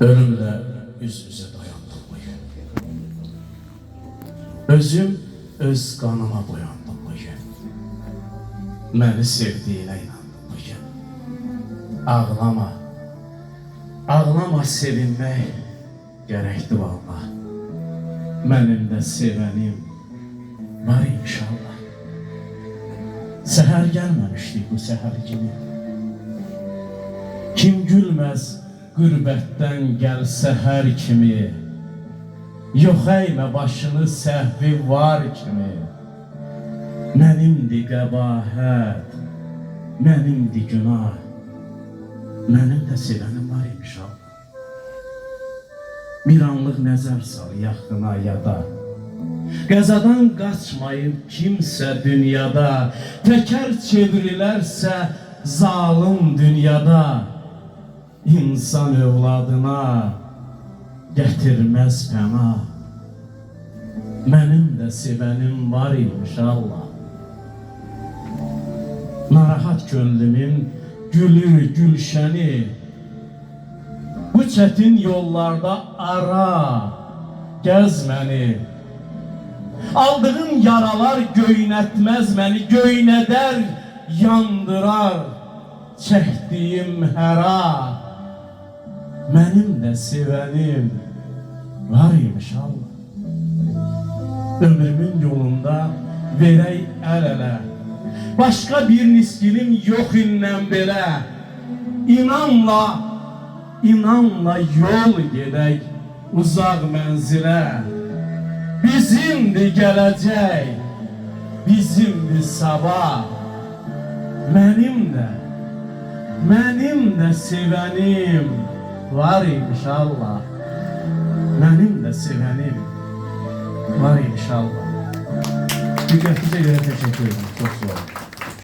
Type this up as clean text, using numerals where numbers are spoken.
Ölümle üz yüze dayandım bugün. Özüm öz kanıma boyandım bugün. Məni sevdiyinə inandım bugün. Ağlama, ağlama sevinmək gərəkdir valla. Mənim də sevənim var inşallah. Səhər gəlməmişdik bu səhər kimi. Kim gülməz qürbətdən gəlsə hər kimi. Yox əymə başını səhvi var kimi. Mənimdir qəbahət, mənimdir günah. Mənim də sevənim var inşallah. Bir anlıq nəzər sal yaxına yada. Qəzadan qaçmayıb kimsə dünyada. Təkər çevrilərsə zalım dünyada. İnsan övladına gətirməz pəna. Mənim də sevənim var inşallah. Narahat gönlümün gülür gülşəni. Bu çətin yollarda ara, gəz məni. Aldığım yaralar göynətməz məni, göynədər, yandırar çəkdiyim həra. Mənim də sevənim var inşallah. Ömrümün yolunda verək əl-ələ. Başqa bir niskilim yox indən belə. İnanla, inanla yol gedək uzaq mənzilə. Bizimdir gələcək, bizimdir sabah. Mənim də sevənim var inşallah. Mənim də sevənim var inşallah. Diqqətinizə görə təşəkkür ederim. Çox sağ olun.